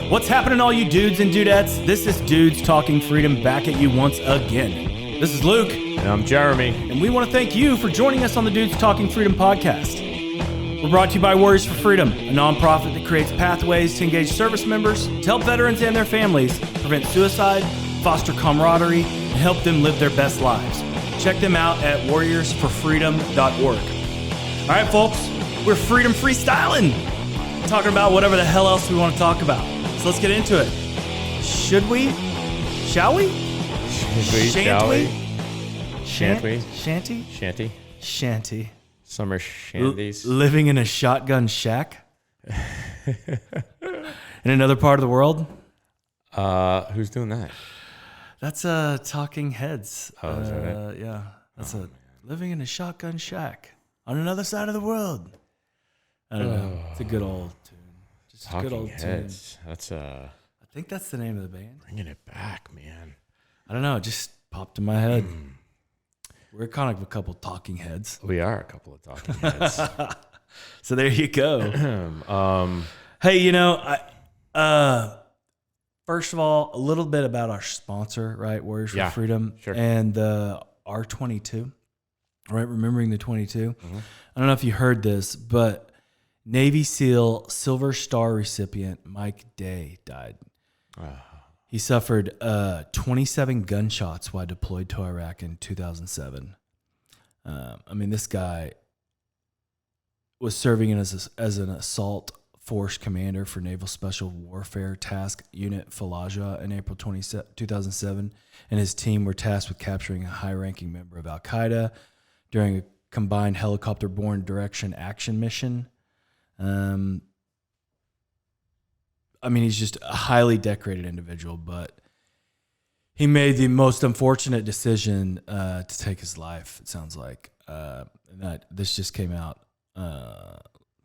What's happening, all you dudes and dudettes? This is Dudes Talking Freedom back at you once again. This is Luke. And I'm Jeremy. And we want to thank you for joining us on the Dudes Talking Freedom podcast. We're brought to you by Warriors for Freedom, a nonprofit that creates pathways to engage service members, to help veterans and their families prevent suicide, foster camaraderie, and help them live their best lives. Check them out at warriorsforfreedom.org. All right, folks, we're freedom freestyling, talking about whatever the hell else we want to talk about. So let's get into it. Should we? Shall we? Shall we? Shanty? Shanty? Shanty. Summer shanties. Living in a shotgun shack? In another part of the world? Who's doing that? That's Talking Heads. Oh, is that it? Yeah. That's living in a shotgun shack on another side of the world. I don't know. It's a good old tune. Just Talking a good old Heads. tune. That's I think that's the name of the band. bringing it back, man. I don't know. It just popped in my head. We're kind of a couple talking heads. We are a couple of talking heads. So there you go. Hey, first of all, a little bit about our sponsor, right? Warriors for Freedom. Sure. And the R22, right? Remembering the 22. Mm-hmm. I don't know if you heard this, but Navy SEAL Silver Star recipient Mike Day died. He suffered 27 gunshots while deployed to Iraq in 2007. This guy was serving as an assault force commander for Naval Special Warfare Task Unit Fallujah in April 2007, and his team were tasked with capturing a high-ranking member of Al-Qaeda during a combined helicopter-borne direction action mission. He's just a highly decorated individual, but he made the most unfortunate decision to take his life, it sounds like. This just came out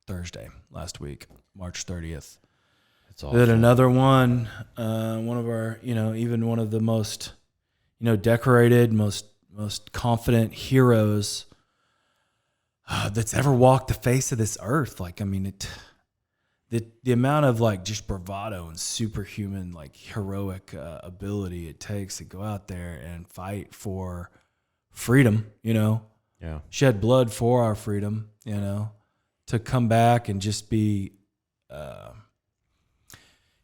Thursday last week, March 30th. That's awful. Then another one of our, even one of the most, decorated, most confident heroes that's ever walked the face of this earth. The amount of just bravado and superhuman heroic ability it takes to go out there and fight for freedom, shed blood for our freedom, to come back and just be,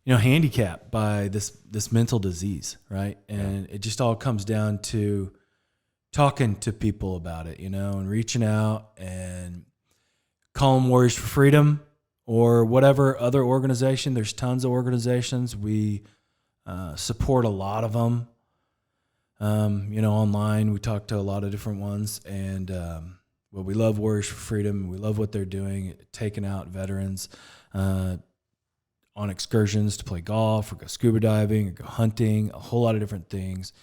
handicapped by this mental disease, right? And it just all comes down to talking to people about it, and reaching out and calling Warriors for Freedom or whatever other organization. There's tons of organizations. We support a lot of them. Online, we talk to a lot of different ones. And we love Warriors for Freedom. We love what they're doing, taking out veterans on excursions to play golf or go scuba diving or go hunting, a whole lot of different things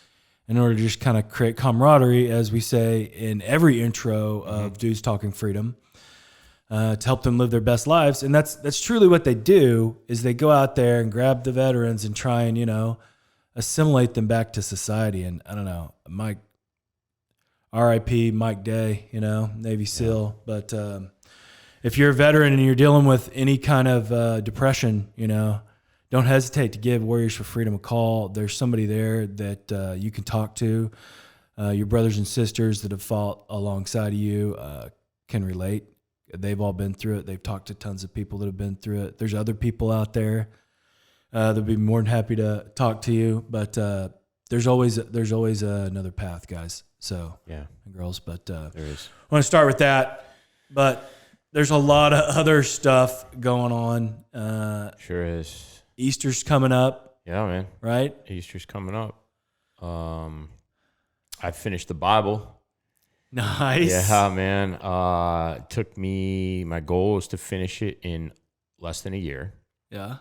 in order to just kind of create camaraderie, as we say in every intro of Dudes Talking Freedom. To help them live their best lives. And that's truly what they do, is they go out there and grab the veterans and try and, assimilate them back to society. And I don't know, RIP Mike Day, Navy SEAL. But if you're a veteran and you're dealing with any kind of depression, don't hesitate to give Warriors for Freedom a call. There's somebody there that you can talk to. Your brothers and sisters that have fought alongside of you can relate. They've all been through it. They've talked to tons of people that have been through it. There's other people out there that'll be more than happy to talk to you. But there's always another path, guys. So and girls. But there is. I want to start with that. But there's a lot of other stuff going on. Sure is. Easter's coming up. Yeah, man. Right? Easter's coming up. I finished the Bible. Nice. Yeah, man. It took me, my goal was to finish it in less than a year. Yeah.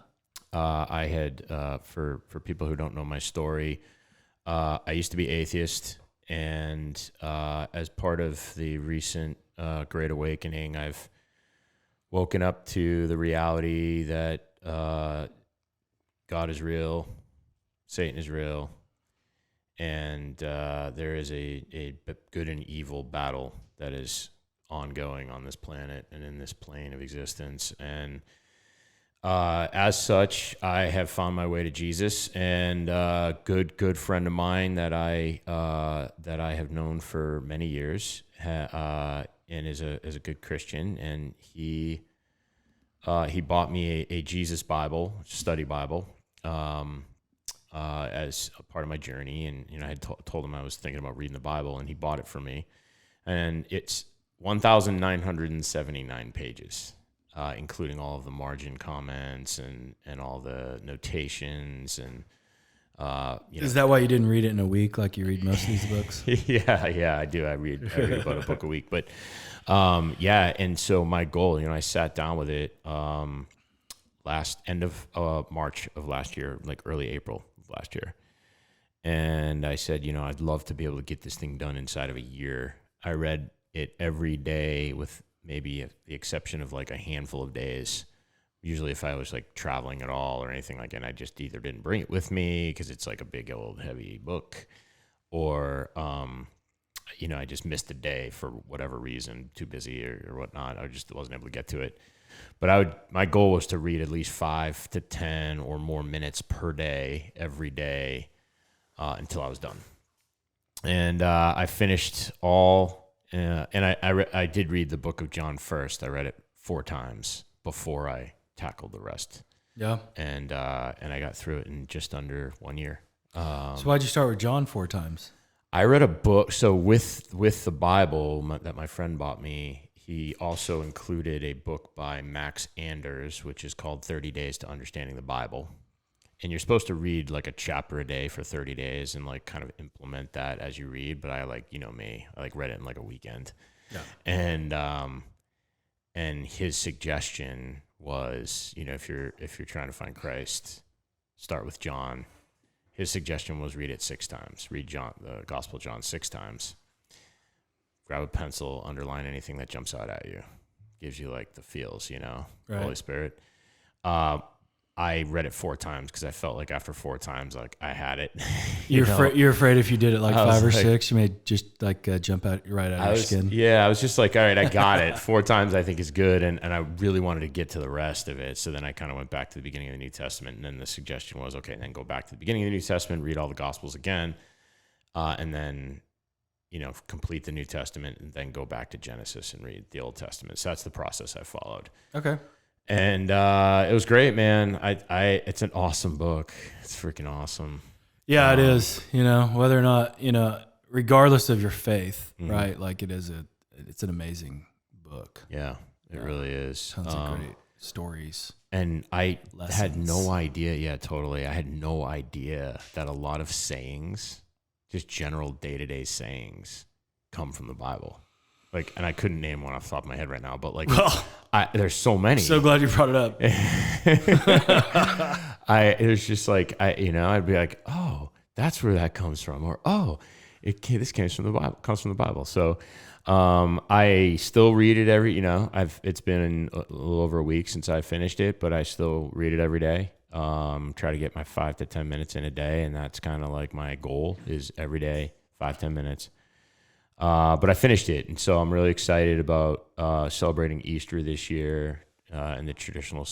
I had, for people who don't know my story, I used to be atheist, and as part of the recent Great Awakening, I've woken up to the reality that God is real, Satan is real, and there is a good and evil battle that is ongoing on this planet and in this plane of existence. And As such, I have found my way to Jesus, and good friend of mine that I have known for many years, and is a good Christian, and he bought me a Jesus Bible, study Bible, as a part of my journey, and I had told him I was thinking about reading the Bible, and he bought it for me, and it's 1,979 pages. Including all of the margin comments and all the notations and Is that why you didn't read it in a week like you read most of these books? Yeah, I do. I read about a book a week, but and so my goal, I sat down with it end of March of last year, like early April of last year, and I said, I'd love to be able to get this thing done inside of a year. I read it every day with maybe the exception of like a handful of days. Usually if I was like traveling at all or anything like that, I just either didn't bring it with me because it's like a big old heavy book, or, I just missed a day for whatever reason, too busy or whatnot. I just wasn't able to get to it. But my goal was to read at least 5 to 10 or more minutes per day, every day, until I was done. And I finished all. And I did read the book of John first. I read it 4 times before I tackled the rest. Yeah. And I got through it in just under 1 year. So why'd you start with John 4 times? I read a book. So with the Bible that my friend bought me, he also included a book by Max Anders, which is called 30 Days to Understanding the Bible. And you're supposed to read like a chapter a day for 30 days and like kind of implement that as you read. But I me, I read it in like a weekend. Yeah. And his suggestion was, if you're trying to find Christ, start with John. His suggestion was read it 6 times. Read the Gospel of John 6 times. Grab a pencil, underline anything that jumps out at you. Gives you like the feels, right. Holy Spirit. I read it 4 times because I felt like after 4 times, like I had it. You're afraid if you did it like 5 or 6, you may just like jump out right out of your skin. Yeah, I was just like, all right, I got it. 4 times I think is good, and I really wanted to get to the rest of it. So then I kind of went back to the beginning of the New Testament, and then the suggestion was, okay, then go back to the beginning of the New Testament, read all the Gospels again, and then complete the New Testament, and then go back to Genesis and read the Old Testament. So that's the process I followed. Okay. And it was great, man. It's an awesome book. It's freaking awesome. Yeah, it is. Whether or not, regardless of your faith, mm-hmm. right? Like it's an amazing book. Yeah, it really is. Tons of great stories. And I had no idea. Yeah, totally. I had no idea that a lot of sayings, just general day-to-day sayings, come from the Bible. And I couldn't name one off the top of my head right now, but there's so many. So glad you brought it up. It was just like, I'd be like, oh, that's where that comes from. Or, oh, this comes from the Bible. So, I still read it it's been a little over a week since I finished it, but I still read it every day. Try to get my 5 to 10 minutes in a day. And that's kind of like my goal is every day, 5-10 minutes. But I finished it, and so I'm really excited about celebrating Easter this year in the traditional,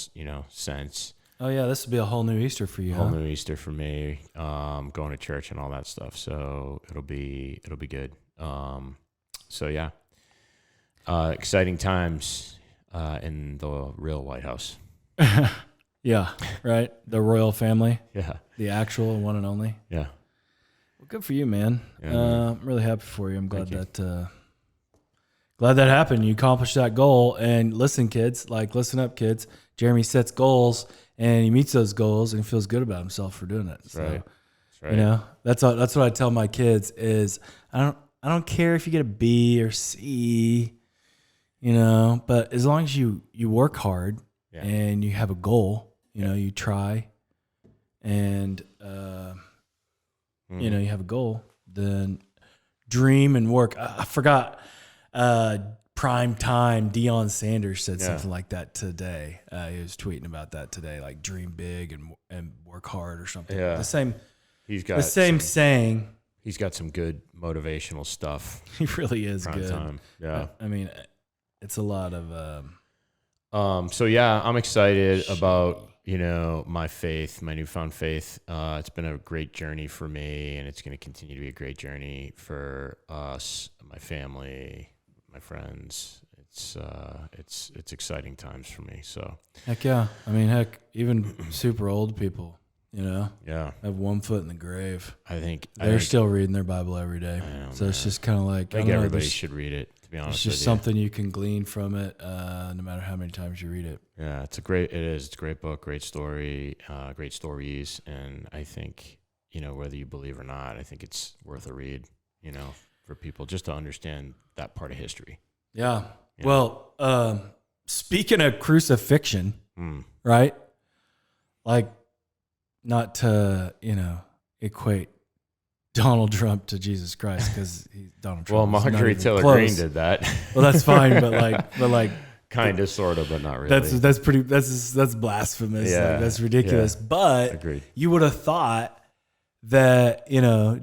sense. Oh yeah, this will be a whole new Easter for you. Whole new Easter for me, going to church and all that stuff. So it'll be good. So yeah, exciting times in the real White House. Yeah, right. The royal family. Yeah, the actual one and only. Yeah. Good for you, man. I'm really happy for you. I'm glad that happened. You accomplished that goal. And listen, kids, listen up, kids. Jeremy sets goals and he meets those goals and he feels good about himself for doing it. That's right. That's right. That's what I tell my kids is I don't care if you get a B or C, but as long as you work hard and you have a goal, you try and you have a goal, then dream and work. I forgot prime time. Deion Sanders said something like that today. He was tweeting about that today, like dream big and work hard or something. Yeah. The same saying. He's got some good motivational stuff. He really is prime good. Time. Yeah. I mean, it's a lot of So yeah, I'm excited about, my faith, my newfound faith. It's been a great journey for me, and it's going to continue to be a great journey for us, my family, my friends. It's exciting times for me. So Heck yeah. I mean, heck, even super old people, yeah, have one foot in the grave. I think They're still reading their Bible every day. So it's just kind of like, I think everybody should read it, to be honest it's with just you. something you can glean from it, no matter how many times you read it. Yeah, it's a great book, great story, great stories. And I think, whether you believe or not, I think it's worth a read, for people just to understand that part of history. Yeah. Well, speaking of crucifixion, right? Like, not to, equate Donald Trump to Jesus Christ, because Donald Trump. Well, Marjorie Taylor Greene did that. Well, that's fine, but like, kind of, sort of, but not really. That's blasphemous. Yeah, like, that's ridiculous. yeah. But Agreed. You would have thought that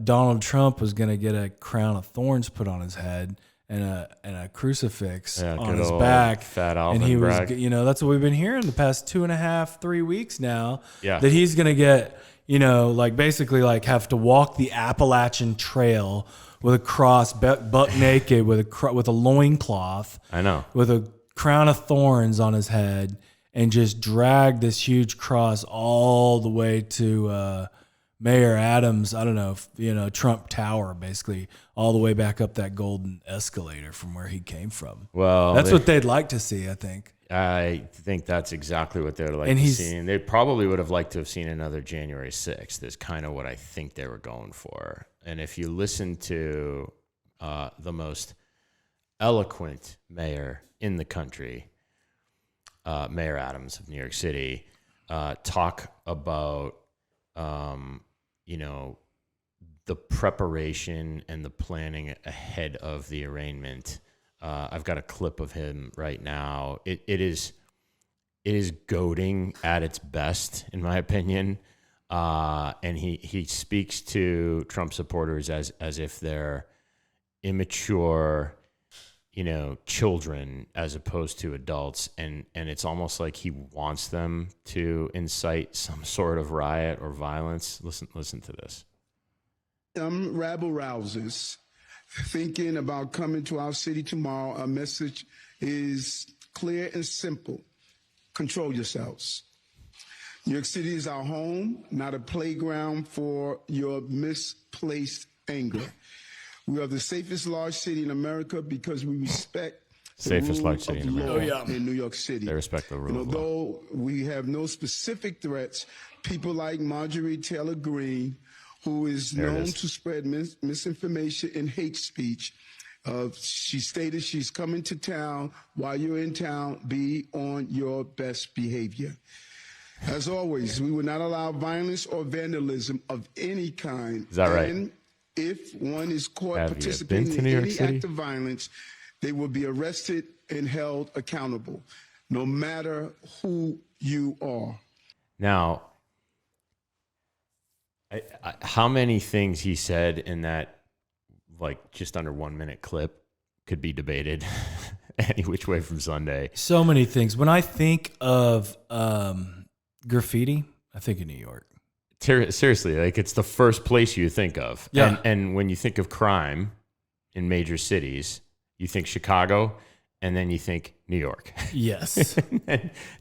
Donald Trump was going to get a crown of thorns put on his head and a crucifix on his back, fat Alvin and he brag. was, that's what we've been hearing the past 2.5, 3 weeks now. Yeah. That he's going to get, basically have to walk the Appalachian Trail with a cross, buck naked, with a loincloth. I know. With a crown of thorns on his head, and just drag this huge cross all the way to Mayor Adams, I don't know, Trump Tower, basically, all the way back up that golden escalator from where he came from. Well, that's what they'd like to see, I think. I think that's exactly what they'd like to see. And they probably would have liked to have seen another January 6th, is kind of what I think they were going for. And if you listen to the most eloquent mayor in the country, Mayor Adams of New York City, talk about the preparation and the planning ahead of the arraignment. I've got a clip of him right now. It is goading at its best, in my opinion. And he speaks to Trump supporters as if they're immature, children as opposed to adults. And it's almost like he wants them to incite some sort of riot or violence. Listen to this. Some rabble rousers thinking about coming to our city tomorrow. Our message is clear and simple. Control yourselves. New York City is our home, not a playground for your misplaced anger. We are the safest large city in America because we respect safest large city in America. In New York City. They respect the rule of law. Although we have no specific threats, people like Marjorie Taylor Greene, who is known to spread misinformation and hate speech, she stated she's coming to town. While you're in town, be on your best behavior. As always, we will not allow violence or vandalism of any kind. Is that right? And if one is caught participating in any act of violence, they will be arrested and held accountable, no matter who you are. Now, how many things he said in that, just under 1 minute clip could be debated any which way from Sunday? So many things. When I think of graffiti, I think of New York. Seriously, it's the first place you think of. Yeah. And when you think of crime in major cities, you think Chicago, and then you think New York. Yes.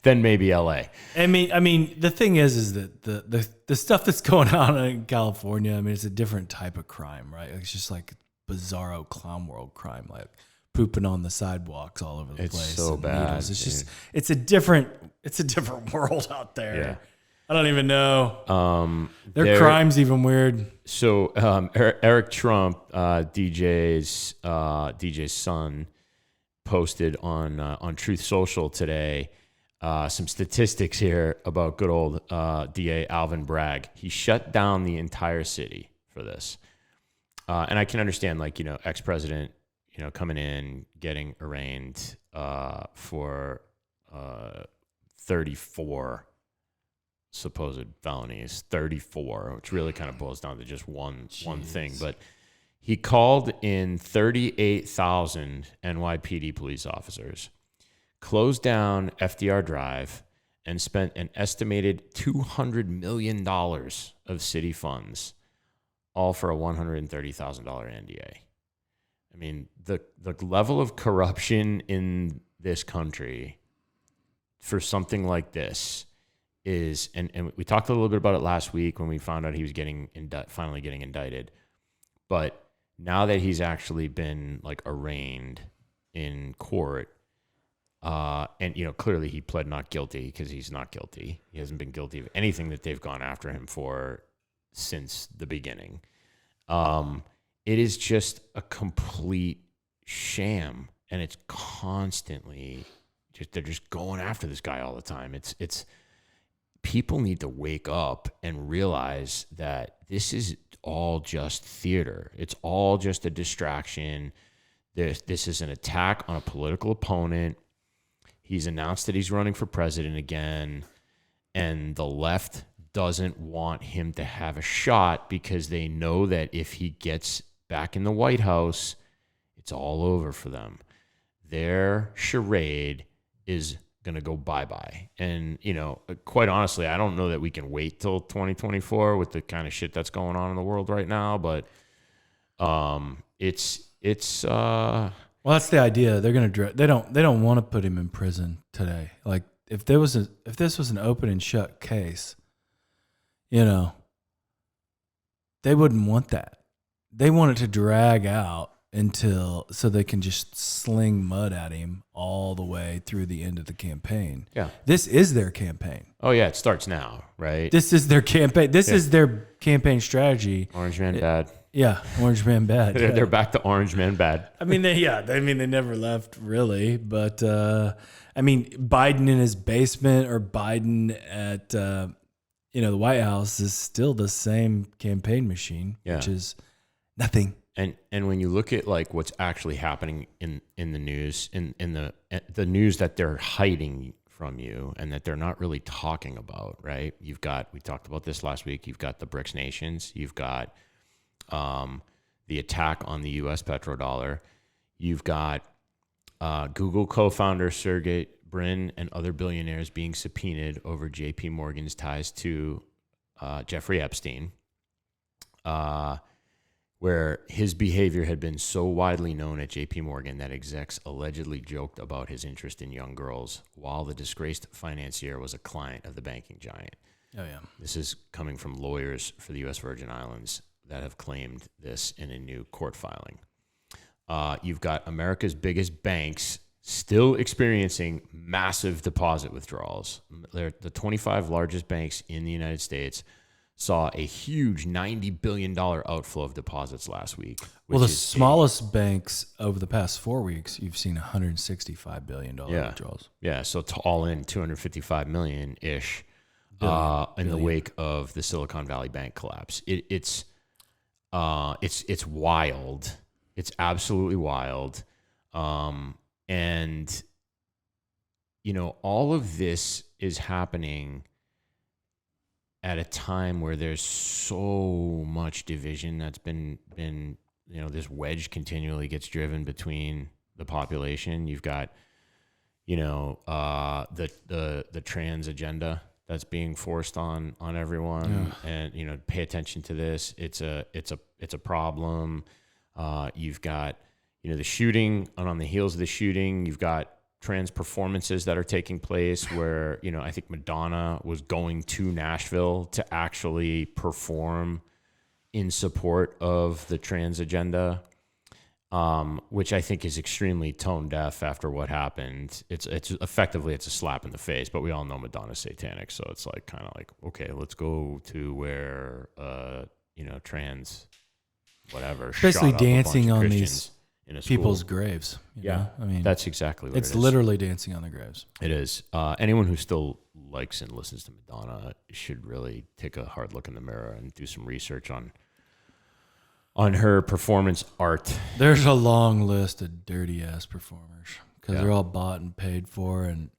Then maybe LA. I mean, the thing is that the stuff that's going on in California, it's a different type of crime, right? It's just like bizarro clown world crime, like pooping on the sidewalks all over the place. It's so bad. Needles. It's just, it's a different world out there. Yeah. I don't even know. Their crime's even weird. So Eric Trump, DJ's son, posted on Truth Social today some statistics here about good old DA Alvin Bragg. He shut down the entire city for this, and I can understand, ex-president, coming in, getting arraigned for 34 supposed felonies, 34, which really kind of boils down to just one thing. But he called in 38,000 NYPD police officers, closed down FDR Drive and spent an estimated $200 million of city funds, all for a $130,000 NDA. I mean, the level of corruption in this country for something like this is, and we talked a little bit about it last week when we found out he was finally getting indicted. But now that he's actually been like arraigned in court, and clearly he pled not guilty because he's not guilty. He hasn't been guilty of anything that they've gone after him for since the beginning. It is just a complete sham, and it's constantly they're just going after this guy all the time. It's people need to wake up and realize that this is all just theater. It's all just a distraction. This is an attack on a political opponent. He's announced that he's running for president again, and the left doesn't want him to have a shot because they know that if he gets back in the White House, it's all over for them. Their charade is going to go bye-bye. And, quite honestly, I don't know that we can wait till 2024 with the kind of shit that's going on in the world right now, but it's well, that's the idea. They're going to they don't want to put him in prison today. Like if this was an open and shut case, they wouldn't want that. They want it to drag out so they can just sling mud at him all the way through the end of the campaign. Yeah. This is their campaign. Oh yeah, it starts now, right? This is their campaign. This is their campaign strategy. Orange man bad. Yeah, orange man bad. They're back to orange man bad. They never left really, but Biden in his basement or Biden at the White House is still the same campaign machine, which is nothing. And when you look at like what's actually happening in the news, in the news that they're hiding from you and that they're not really talking about, right? We talked about this last week. You've got the BRICS nations. You've got the attack on the U.S. petrodollar. You've got Google co-founder Sergey Brin and other billionaires being subpoenaed over J.P. Morgan's ties to Jeffrey Epstein, where his behavior had been so widely known at J.P. Morgan that execs allegedly joked about his interest in young girls while the disgraced financier was a client of the banking giant. Oh, yeah. This is coming from lawyers for the U.S. Virgin Islands that have claimed this in a new court filing. You've got America's biggest banks still experiencing massive deposit withdrawals. They're the 25 largest banks in the United States saw a huge $90 billion outflow of deposits last week. Well, the smallest banks over the past 4 weeks, you've seen $165 billion withdrawals. Yeah, so all in $255 million-ish in the wake of the Silicon Valley Bank collapse. It's wild. It's absolutely wild. And all of this is happening at a time where there's so much division that's been this wedge continually gets driven between the population. You've got the trans agenda that's being forced on everyone, and pay attention to this. It's a problem. You've got the shooting, and on the heels of the shooting, you've got trans performances that are taking place where, I think Madonna was going to Nashville to actually perform in support of the trans agenda, which I think is extremely tone deaf after what happened. It's effectively a slap in the face, but we all know Madonna's satanic. So it's like, kind of like, okay, let's go to where, trans, whatever. Basically dancing on these people's graves. You know? That's exactly what it is. It's literally dancing on the graves. It is. Anyone who still likes and listens to Madonna should really take a hard look in the mirror and do some research on her performance art. There's a long list of dirty ass performers because they're all bought and paid for, and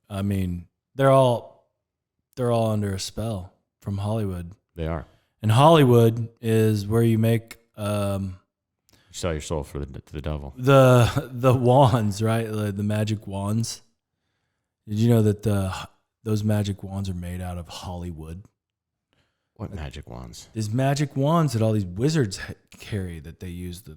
they're all under a spell from Hollywood. They are. And Hollywood is where you make. You sell your soul to the devil. The wands, right? The magic wands. Did you know that those magic wands are made out of Hollywood? What magic wands? These magic wands that all these wizards carry that they use they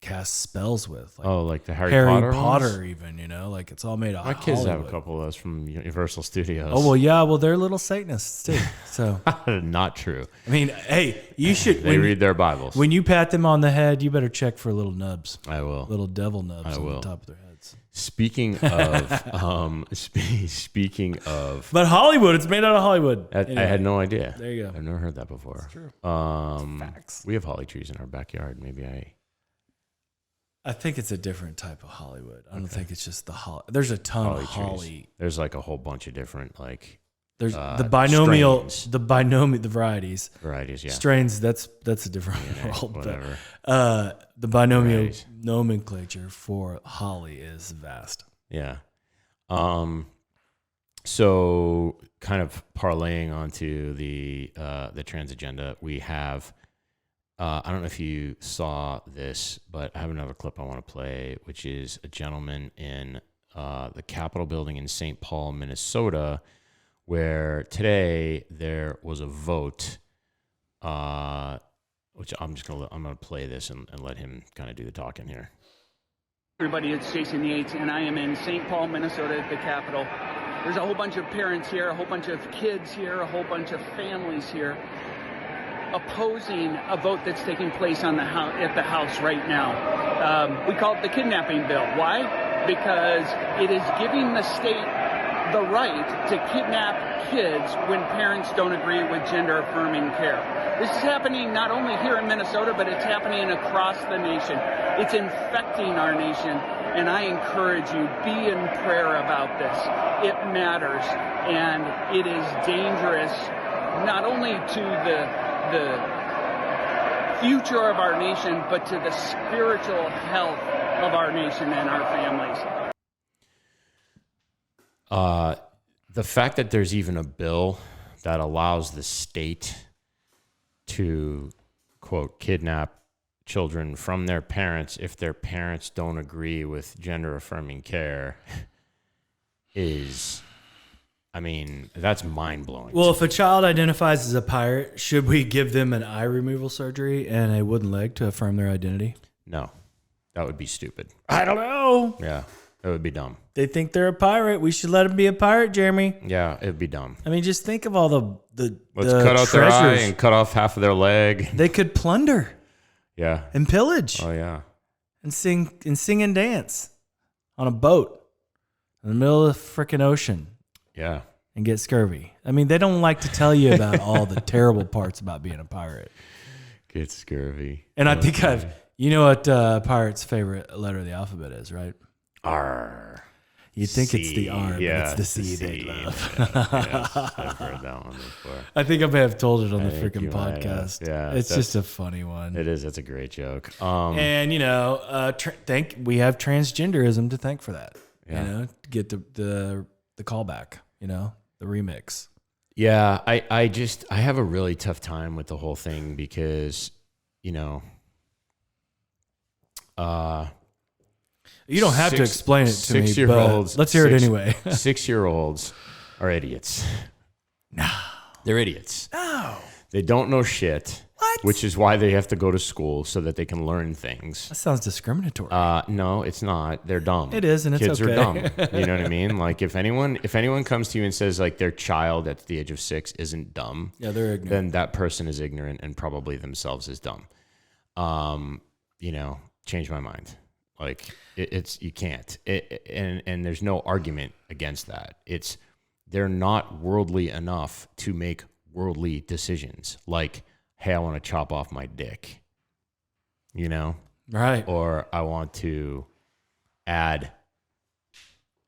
cast spells with. Like like the Harry Potter ones? even, like it's all made out My of kids Hollywood. have a couple of those from Universal Studios. Oh, well, yeah. Well, they're little Satanists too. So, Not true. I mean, hey, you should. They read their Bibles. When you pat them on the head, you better check for little nubs. I will. Little devil nubs on will. the top of their heads. Speaking of, speaking of, But Hollywood, it's made out of Hollywood. I had no idea. There you go. I've never heard that before. That's true. Facts. We have holly trees in our backyard. Maybe I think it's a different type of Hollywood. I don't think it's just the holly. There's a ton of holly. trees. There's like a whole bunch of different There's the binomial, strains. the varieties. Varieties, yeah. Strains, that's a different world. Whatever. But, the binomial Varieties. nomenclature for holly is vast. Yeah. So kind of parlaying onto the trans agenda, we have. I don't know if you saw this, but I have another clip I want to play, which is a gentleman in the Capitol building in St. Paul, Minnesota, where today there was a vote, which I'm gonna play this and let him kind of do the talking here. Everybody, it's Jason Yates, and I am in St. Paul, Minnesota at the Capitol. There's a whole bunch of parents here, a whole bunch of kids here, a whole bunch of families here opposing a vote that's taking place at the House right now. We call it the kidnapping bill. Why? Because it is giving the state the right to kidnap kids when parents don't agree with gender-affirming care. This is happening not only here in Minnesota, but it's happening across the nation. It's infecting our nation, and I encourage you, be in prayer about this. It matters, and it is dangerous not only to the future of our nation, but to the spiritual health of our nation and our families. The fact that there's even a bill that allows the state to, quote, kidnap children from their parents if their parents don't agree with gender-affirming care is... I mean, that's mind-blowing. Well, if a child identifies as a pirate, should we give them an eye removal surgery and a wooden leg to affirm their identity? No, that would be stupid. I don't know. Yeah, that would be dumb. They think they're a pirate. We should let them be a pirate, Jeremy. Yeah, it would be dumb. I mean, just think of all the Let's cut out their eye and cut off half of their leg. They could plunder Yeah. and pillage Oh, yeah. and sing and dance on a boat in the middle of the freaking ocean. Yeah. And get scurvy. I mean, they don't like to tell you about all the terrible parts about being a pirate. Get scurvy. And I think you know what pirate's favorite letter of the alphabet is, right? R. You think it's the R, but Yeah, it's the C they love. Yes, I've heard that one before. I think I may have told it on the think freaking you might have. podcast. Yeah, it's just a funny one. It is. That's a great joke. And we have transgenderism to thank for that. Yeah. To get the callback. The remix. Yeah, I have a really tough time with the whole thing because, you don't have to explain it to me, but let's hear it anyway. 6-year-olds are idiots. No. They're idiots. No. They don't know shit. What? Which is why they have to go to school so that they can learn things. That sounds discriminatory. No, it's not. They're dumb. It is, and it's Kids okay. are dumb. You know what I mean? Like if anyone comes to you and says like their child at the age of 6 isn't dumb, yeah, they're ignorant. then that person is ignorant and probably themselves is dumb. Change my mind. Like it's you can't. And there's no argument against that. They're not worldly enough to make worldly decisions. Like, hey, I want to chop off my dick. Right. Or I want to add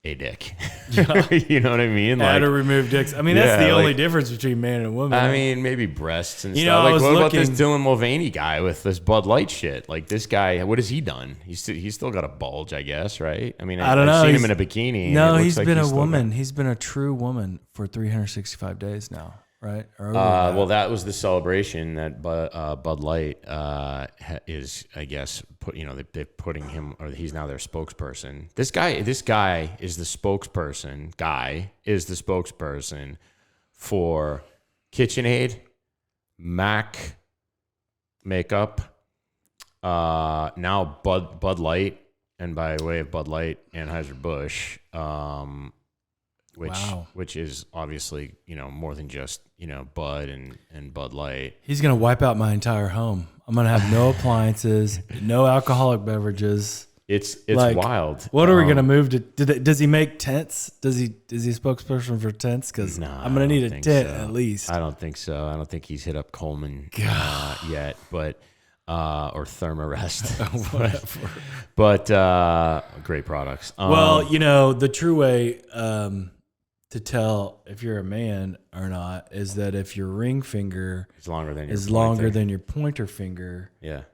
a dick. You know what I mean? Add or remove dicks. I mean, that's the only like, difference between man and woman. I mean, maybe breasts and You stuff. know, I Like, was what about this looking- Dylan Mulvaney guy with this Bud Light shit? Like, this guy, what has he done? He's still got a bulge, I guess, right? I mean, I don't know. I've seen him in a bikini. No, and it he's looks like been a still woman. He's been a true woman for 365 days now, right? Or well, that was the celebration that Bud Light is, I guess, they're putting him, or he's now their spokesperson. This guy is the spokesperson. Guy is the spokesperson for KitchenAid, Mac makeup, now Bud Light, and by way of Bud Light, Anheuser-Busch, which is obviously, more than just, Bud and Bud Light. He's going to wipe out my entire home. I'm going to have no appliances, no alcoholic beverages. It's like, wild. What are we going to move to? Does he make tents? Is he a spokesperson for tents? Because I'm going to need a tent at least. I don't think so. I don't think he's hit up Coleman yet, but or Thermarest. Whatever. But great products. Well, the true way to tell if you're a man or not is that if your ring finger is longer than your pointer finger. Yeah.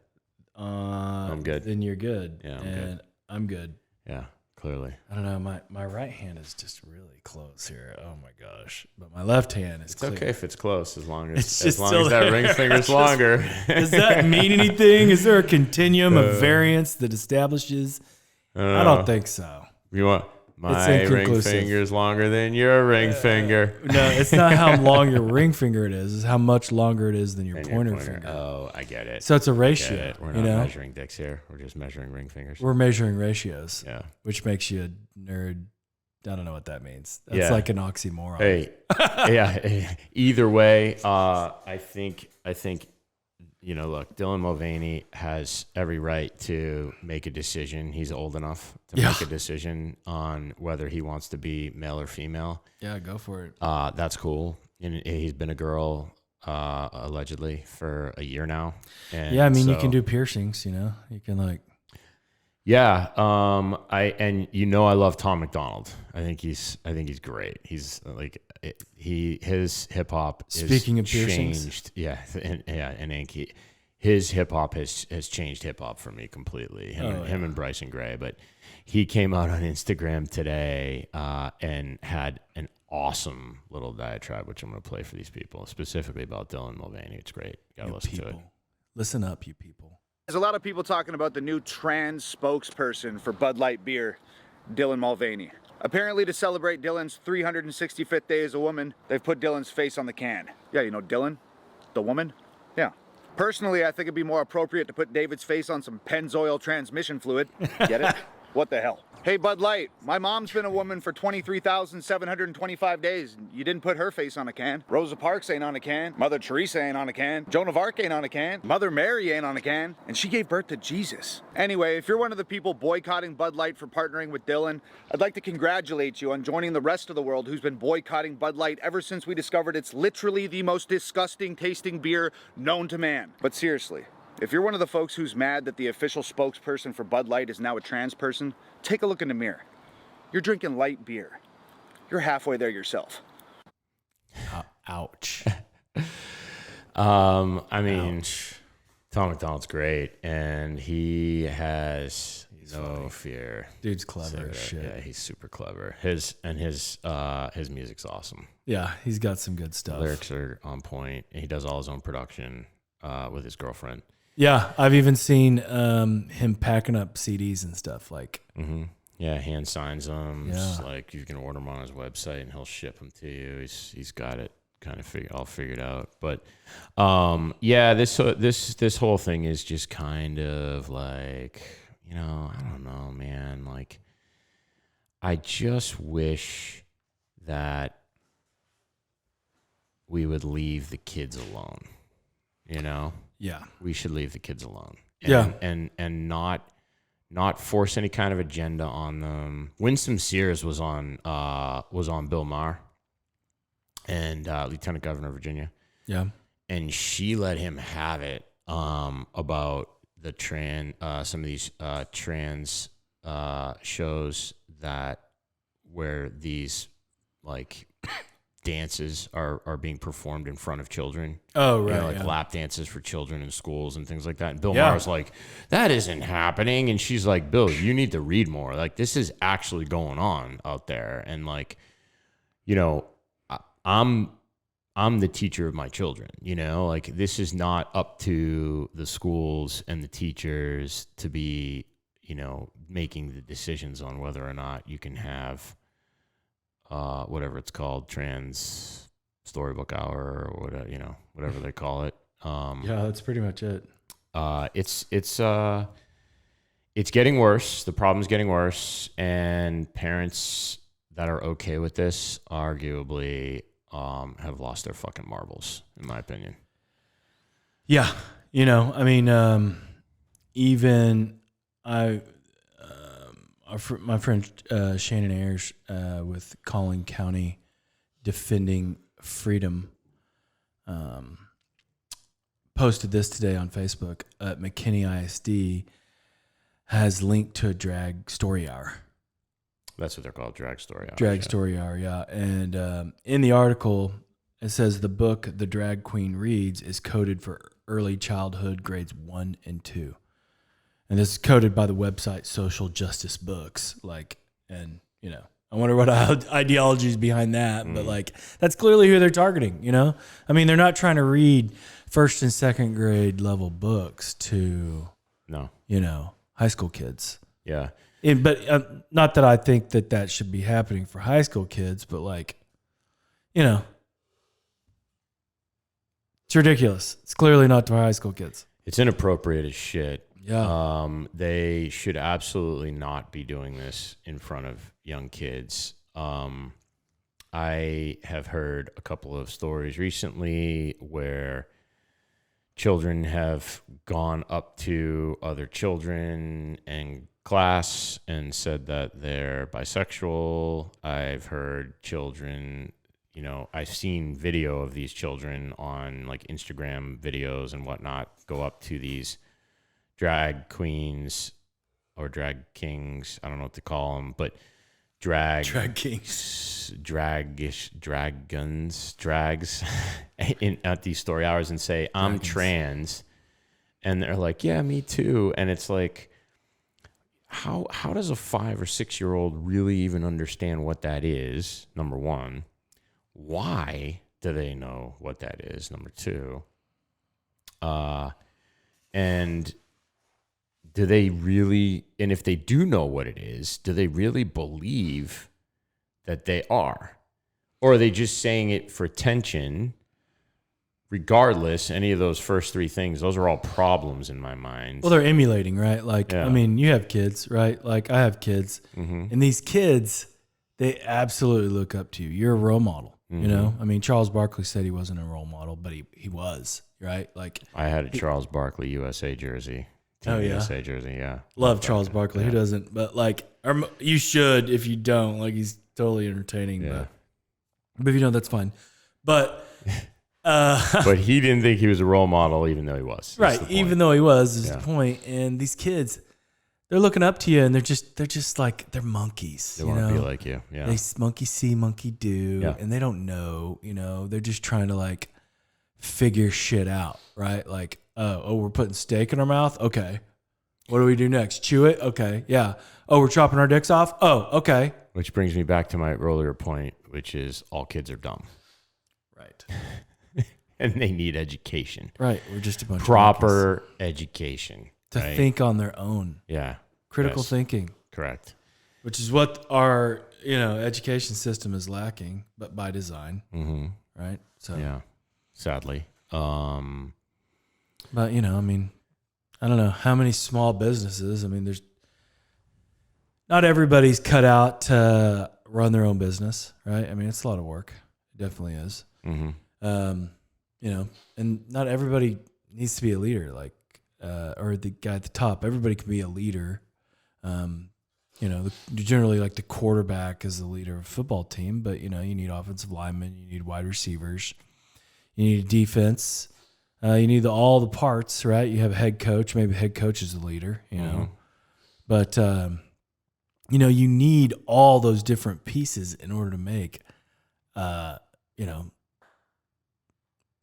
I'm good. Then you're good. Yeah, I'm good. Yeah, clearly. I don't know. My right hand is just really close here. Oh my gosh! But my left hand is. It's clear. Okay if it's close, as long as that ring finger's longer. Does that mean anything? Is there a continuum of variance that establishes? I don't think so. You want my ring finger's longer than your ring finger? No, it's not how long your ring finger it is. It's how much longer it is than your pointer finger. Oh, I get it. So it's a ratio. We're not measuring dicks here. We're just measuring ring fingers. We're measuring ratios. Yeah. Which makes you a nerd. I don't know what that means. That's like an oxymoron. Hey, yeah. Either way, I think. Look, Dylan Mulvaney has every right to make a decision. He's old enough to make a decision on whether he wants to be male or female. Yeah, go for it. That's cool. And he's been a girl, allegedly, for a year now. And you can do piercings. You can Yeah, I love Tom McDonald. I think he's great. He's like his hip hop. Speaking of piercings, and Anki, his hip hop has changed hip hop for me completely. Him and Bryson Gray, but he came out on Instagram today and had an awesome little diatribe, which I'm going to play for these people, specifically about Dylan Mulvaney. It's great. You gotta listen to it. Listen up, you people. There's a lot of people talking about the new trans spokesperson for Bud Light beer, Dylan Mulvaney. Apparently, to celebrate Dylan's 365th day as a woman, they've put Dylan's face on the can. Yeah, Dylan? The woman? Yeah. Personally, I think it'd be more appropriate to put David's face on some Pennzoil transmission fluid. Get it? What the hell? Hey, Bud Light, my mom's been a woman for 23,725 days. You didn't put her face on a can. Rosa Parks ain't on a can. Mother Teresa ain't on a can. Joan of Arc ain't on a can. Mother Mary ain't on a can. And she gave birth to Jesus. Anyway, if you're one of the people boycotting Bud Light for partnering with Dylan, I'd like to congratulate you on joining the rest of the world who's been boycotting Bud Light ever since we discovered it's literally the most disgusting tasting beer known to man. But seriously, if you're one of the folks who's mad that the official spokesperson for Bud Light is now a trans person, take a look in the mirror. You're drinking light beer. You're halfway there yourself. Ouch. Ouch. Tom McDonald's great, and he has no fear. Dude's clever as shit. Yeah, he's super clever. His music's awesome. Yeah, he's got some good stuff. Lyrics are on point. He does all his own production with his girlfriend. Yeah, I've even seen him packing up CDs and stuff like. Mm-hmm. Yeah, hand signs them. Yeah. Just like you can order them on his website and he'll ship them to you. He's got it kind of all figured out. But this whole thing is just kind of like, I don't know, man. Like, I just wish that we would leave the kids alone. Yeah, we should leave the kids alone. And not force any kind of agenda on them. Winston Sears was on Bill Maher and Lieutenant Governor of Virginia. Yeah, and she let him have it about the some of these trans shows where these like dances are being performed in front of children. Oh, right. Lap dances for children in schools and things like that. And Bill Maher was like, that isn't happening. And she's like, Bill, you need to read more. Like, this is actually going on out there. And like, I'm I'm the teacher of my children, you know, like this is not up to the schools and the teachers to be, you know, making the decisions on whether or not you can have whatever it's called, trans storybook hour or whatever, you know, whatever they call it. Yeah, that's pretty much it. It's getting worse. The problem's getting worse, and parents that are okay with this arguably have lost their fucking marbles, in my opinion. Yeah, you know, I mean, even my friend Shannon Ayers with Collin County Defending Freedom posted this today on Facebook. McKinney ISD has linked to a drag story hour. That's what they're called, drag story hour. Drag story hour, yeah. And in the article, it says the book The Drag Queen Reads is coded for early childhood grades 1 and 2. And this is coded by the website Social Justice Books. Like, and, you know, I wonder what ideology is behind that. But, like, that's clearly who they're targeting, you know? I mean, they're not trying to read first and second grade level books to, you know, high school kids. Yeah. But not that I think that should be happening for high school kids, but, like, you know, it's ridiculous. It's clearly not for high school kids. It's inappropriate as shit. Yeah. They should absolutely not be doing this in front of young kids. I have heard a couple of stories recently where children have gone up to other children and class and said that they're bisexual. I've heard children, you know, I've seen video of these children on like Instagram videos and whatnot go up to these drag queens or drag kings. I don't know what to call them, but drag kings, drags at these story hours and say, I'm trans. And they're like, yeah, me too. And it's like, how does a 5 or 6 year old really even understand what that is? Number one, why do they know what that is? Number two, and do they really, and if they do know what it is, do they really believe that they are? Or are they just saying it for attention? Regardless, any of those first three things, those are all problems in my mind. Well, they're emulating, right? Like, yeah. I mean, you have kids, right? Like, I have kids. Mm-hmm. And these kids, they absolutely look up to you. You're a role model, you know? I mean, Charles Barkley said he wasn't a role model, but he was, right? Like, I had a Charles Barkley USA jersey. Team USA jersey, yeah. Love Charles Barkley. Who doesn't? But, like, you should if you don't. Like, he's totally entertaining. Yeah. But if you don't, that's fine. But... but he didn't think he was a role model, even though he was. Right, even though he was, is the point. And these kids, they're looking up to you, and they're just like, they're monkeys. They want to be like you. Yeah, they monkey see, monkey do, and they don't know. You know, they're just trying to like figure shit out, right? Like, oh, we're putting steak in our mouth. Okay, what do we do next? Chew it. Okay, yeah. Oh, we're chopping our dicks off. Oh, okay. Which brings me back to my earlier point, which is all kids are dumb. Right. And they need education. Right. We're just a bunch proper of education. To think on their own. Yeah. Critical thinking. Correct. Which is what our, education system is lacking, but by design. Mm-hmm. Right? So yeah. Sadly. But, I mean, I don't know how many small businesses. I mean, there's not everybody's cut out to run their own business, right? I mean, it's a lot of work. It definitely is. Mm-hmm. And not everybody needs to be a leader, like, or the guy at the top. Everybody can be a leader. Generally like the quarterback is the leader of a football team, but, you need offensive linemen, you need wide receivers, you need a defense, you need all the parts, right? You have a head coach, maybe the head coach is the leader, but, you need all those different pieces in order to make,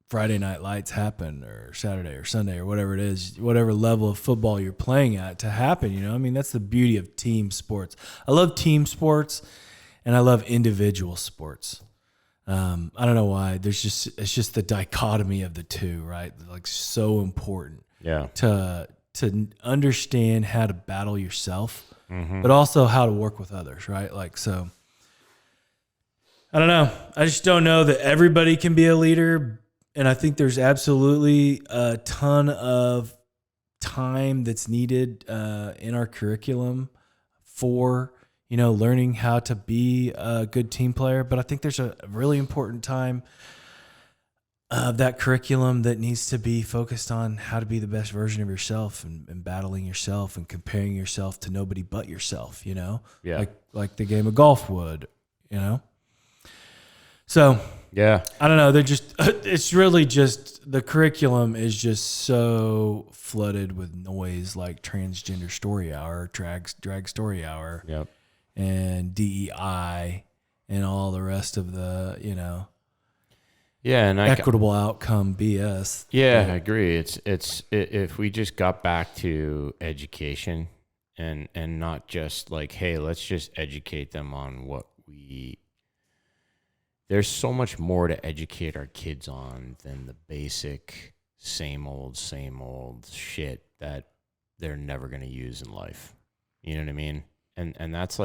Friday Night Lights happen, or Saturday or Sunday or whatever it is, whatever level of football you're playing at to happen. I mean, that's the beauty of team sports. I love team sports and I love individual sports. I don't know why. It's just the dichotomy of the two, right? Like so important. Yeah. To understand how to battle yourself, but also how to work with others, right? Like, so I don't know. I just don't know that everybody can be a leader. And I think there's absolutely a ton of time that's needed in our curriculum for, learning how to be a good team player. But I think there's a really important time of that curriculum that needs to be focused on how to be the best version of yourself and battling yourself and comparing yourself to nobody but yourself, Yeah. like the game of golf would, So Yeah. I don't know. It's really just, the curriculum is just so flooded with noise, like transgender story hour, drag story hour, Yep. and DEI and all the rest of the, Yeah, and equitable outcome BS. Yeah, I agree. It's if we just got back to education and not just like, hey, let's just educate them on what there's so much more to educate our kids on than the basic same old shit that they're never going to use in life. You know what I mean? And that's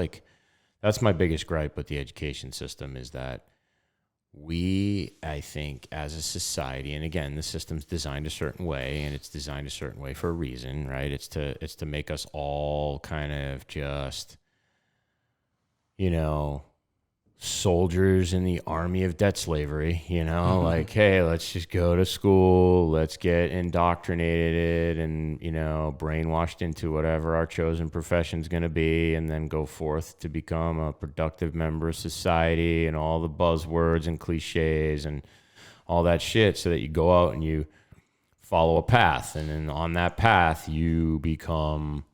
my biggest gripe with the education system is that I think as a society, and again, the system's designed a certain way, and it's designed a certain way for a reason, right? It's to make us all kind of just, soldiers in the army of debt slavery, like, hey, let's just go to school, let's get indoctrinated and, brainwashed into whatever our chosen profession's going to be, and then go forth to become a productive member of society and all the buzzwords and cliches and all that shit, so that you go out and you follow a path. And then on that path, you become,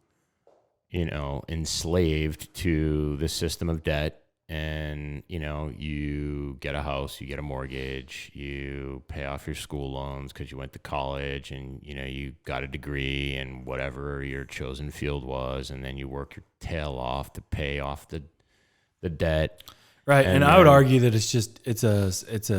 enslaved to the system of debt. And, you get a house, you get a mortgage, you pay off your school loans because you went to college, and, you got a degree in whatever your chosen field was. And then you work your tail off to pay off the debt. Right. And I would argue that it's a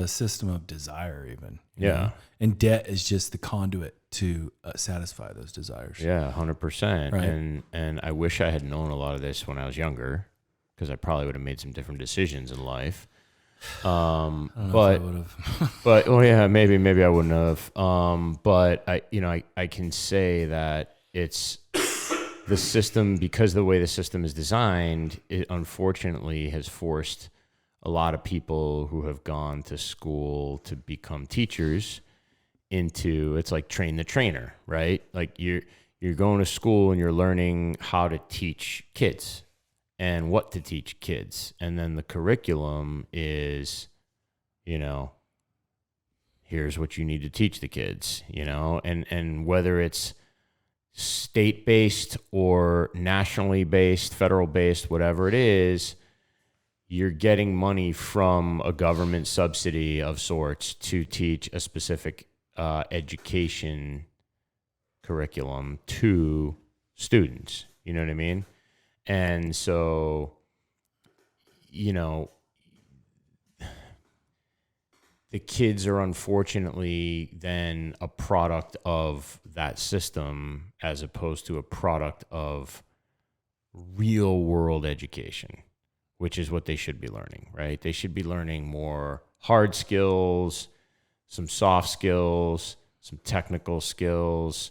system of desire even. You know? And debt is just the conduit to satisfy those desires. Yeah, 100%. Right. And I wish I had known a lot of this when I was younger, because I probably would have made some different decisions in life. But maybe I wouldn't have. But I can say that it's the system, because the way the system is designed, it unfortunately has forced a lot of people who have gone to school to become teachers into, it's like train the trainer, right? Like you're going to school and you're learning how to teach kids and what to teach kids. And then the curriculum is, here's what you need to teach the kids, and whether it's state-based or nationally based, federal-based, whatever it is, you're getting money from a government subsidy of sorts to teach a specific education curriculum to students. You know what I mean? And so, the kids are unfortunately then a product of that system as opposed to a product of real world education, which is what they should be learning, right? They should be learning more hard skills, some soft skills, some technical skills.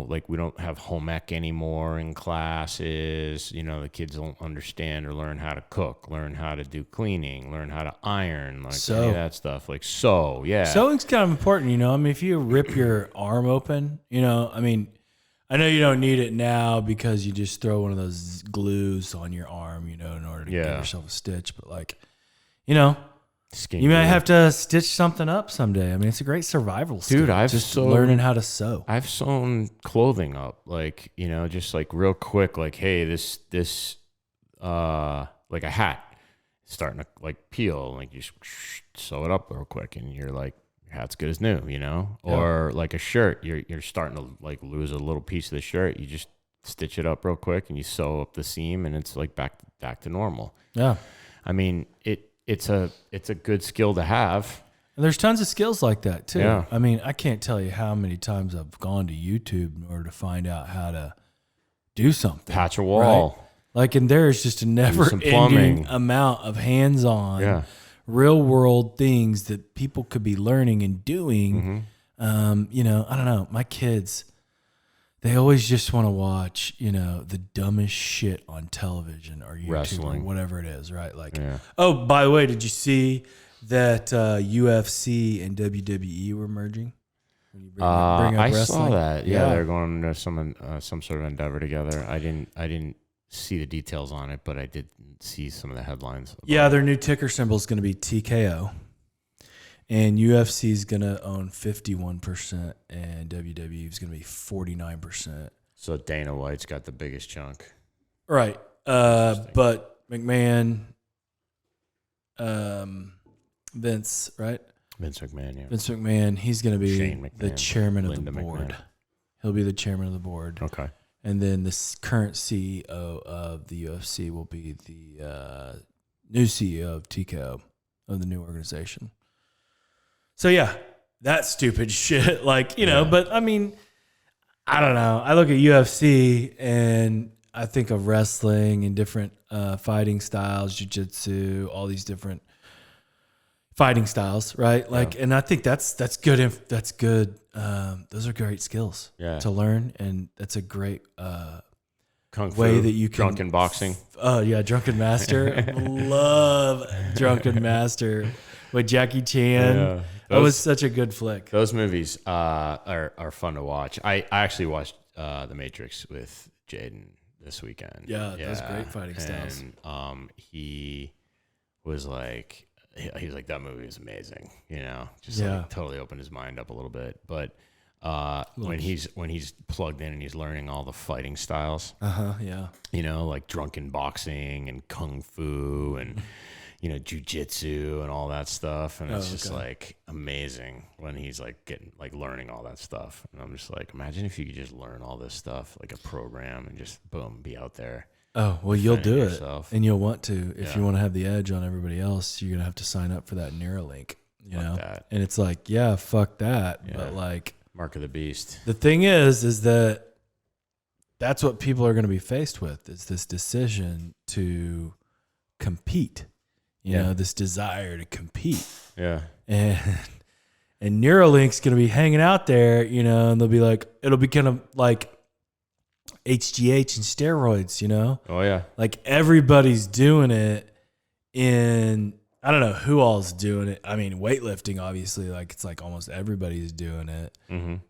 Like we don't have home ec anymore in classes. The kids don't understand or learn how to cook, learn how to do cleaning, learn how to iron, like any of that stuff. Like yeah. Sewing's kind of important, if you rip your arm open, I know you don't need it now because you just throw one of those glues on your arm, in order to give yourself a stitch. But you might have to stitch something up someday. It's a great survival skill. Dude, learning how to sew. I've sewn clothing up, just like real quick, like, hey, this like a hat starting to like peel, like you just sew it up real quick, and you're like, your hat's good as new, Or like a shirt, you're starting to like lose a little piece of the shirt, you just stitch it up real quick and you sew up the seam, and it's like back to normal. Yeah. it's a good skill to have. And there's tons of skills like that too. Yeah. I mean, I can't tell you how many times I've gone to YouTube in order to find out how to do something. Patch a wall. Right? Like, and there is just a never-ending amount of hands-on, real-world things that people could be learning and doing. You know, I don't know. My kids, they always just want to watch, you know, the dumbest shit on television or YouTube Wrestling. or whatever it is, right? Like, oh, by the way, did you see that UFC and WWE were merging? When you bring up I wrestling? saw that. Yeah, they're going into some sort of endeavor together. I didn't see the details on it, but I did see some of the headlines. Yeah, their new ticker symbol is going to be TKO, and UFC is going to own 51%, and WWE is going to be 49%. So Dana White's got the biggest chunk, right? But McMahon, Vince, right? Vince McMahon. Yeah. Vince McMahon. He's going to be Shane the McMahon, Chairman of Linda the board. McMahon. He'll be the Chairman of the board. Okay. And then the current CEO of the UFC will be the new CEO of TKO, of the new organization. So, yeah, that's stupid shit. Like, you know, but I mean, I don't know. I look at UFC and I think of wrestling and different fighting styles, jiu-jitsu, all these different fighting styles, right? Like, and I think that's good. That's good. Those are great skills to learn, and that's a great Kung way Fu, that you can drunken boxing. Oh yeah, Drunken Master. Love Drunken Master with Jackie Chan. Yeah. That was such a good flick. Those movies are fun to watch. I actually watched The Matrix with Jaden this weekend. Yeah, those great fighting styles. And he was like, that movie is amazing, you know, just like totally opened his mind up a little bit. But when he's plugged in and he's learning all the fighting styles, you know, like drunken boxing and kung fu and you know, jujitsu and all that stuff, and it's just like amazing when he's like learning all that stuff. And I'm just like, imagine if you could just learn all this stuff like a program and just boom, be out there. Oh, well, you'll do yourself. it, and you'll want to. If you want to have the edge on everybody else, you're going to have to sign up for that Neuralink, you know? That. And it's like, yeah, fuck that. Yeah. But like, Mark of the Beast. The thing is that that's what people are going to be faced with, is this decision to compete, you know, this desire to compete. Yeah. And Neuralink's going to be hanging out there, you know, and they'll be like, it'll be kind of like HGH and steroids, you know? Oh, yeah. Like everybody's doing it in, I don't know who all's doing it. I mean, weightlifting, obviously, like it's like almost everybody's doing it.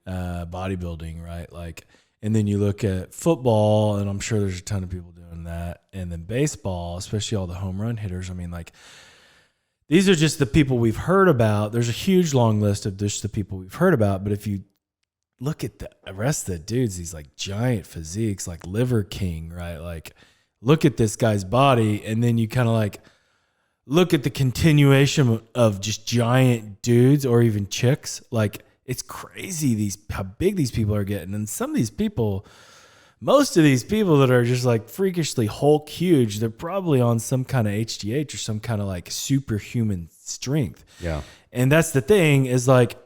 Bodybuilding, right? Like, and then you look at football, and I'm sure there's a ton of people doing that. And then baseball, especially all the home run hitters. I mean, like, these are just the people we've heard about. There's a huge long list of just the people we've heard about. But if you look at the rest of the dudes, these like giant physiques, like Liver King, right? Like, look at this guy's body, and then you kind of like look at the continuation of just giant dudes or even chicks. Like, it's crazy how big these people are getting. And some of these people, most of these people that are just like freakishly Hulk huge, they're probably on some kind of HGH or some kind of like superhuman strength. Yeah. And that's the thing, is like,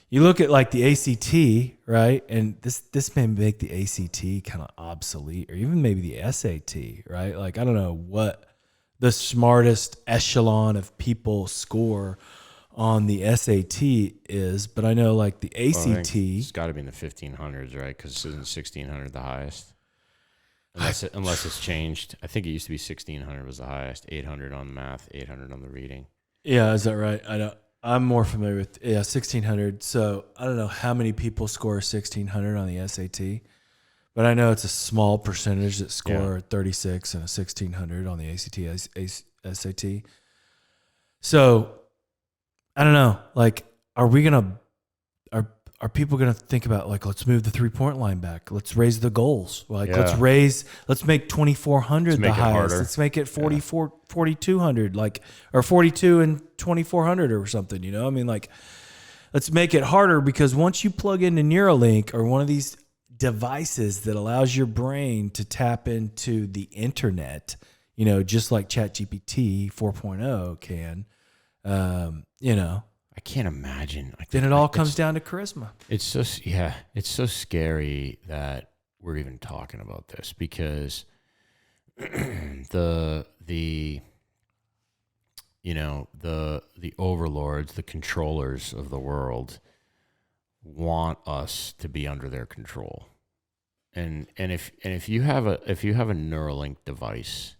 you look at like the ACT, right? And this may make the ACT kind of obsolete, or even maybe the SAT, right? Like, I don't know what the smartest echelon of people score on the SAT is, but I know like the ACT, it's got to be in the 1500s, right? Because isn't 1600 the highest? Unless it's changed. I think it used to be 1600 was the highest, 800 on math, 800 on the reading. Yeah, is that right? I'm more familiar with 1600. So I don't know how many people score 1600 on the SAT, but I know it's a small percentage that score 36 and a 1600 on the ACT, SAT. So I don't know. Like, are people gonna think about like, let's move the 3-point line back, let's raise the goals, like let's make 2400 the highest, let's make it 4200, like, or 42 and 2400 or something, you know? I mean, like, let's make it harder, because once you plug into Neuralink or one of these devices that allows your brain to tap into the internet, just like ChatGPT 4.0 can, I can't imagine. then it all comes down to charisma. It's so scary that we're even talking about this, because the overlords, the controllers of the world want us to be under their control. And if you have a Neuralink device,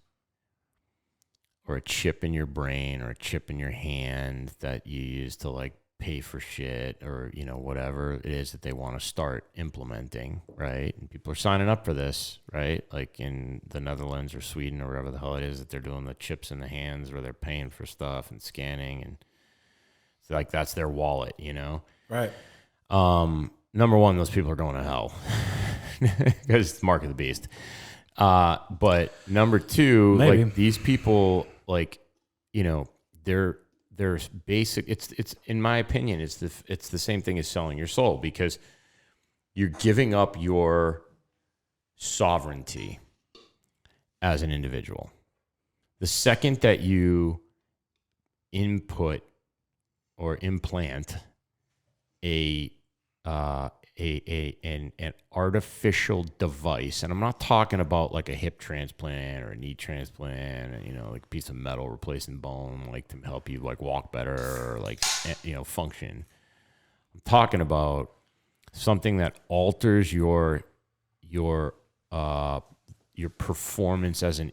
or a chip in your brain, or a chip in your hand that you use to like pay for shit, or whatever it is that they want to start implementing, right? And people are signing up for this, right? Like in the Netherlands or Sweden or wherever the hell it is that they're doing the chips in the hands, where they're paying for stuff and scanning, and it's like that's their wallet, Right. Number one, those people are going to hell because it's mark of the beast. But number two, Maybe. like these people, like, they're basic. It's in my opinion, it's the same thing as selling your soul, because you're giving up your sovereignty as an individual. The second that you input or implant an artificial device, and I'm not talking about like a hip transplant or a knee transplant, and like a piece of metal replacing bone, like to help you like walk better or like function. I'm talking about something that alters your performance as a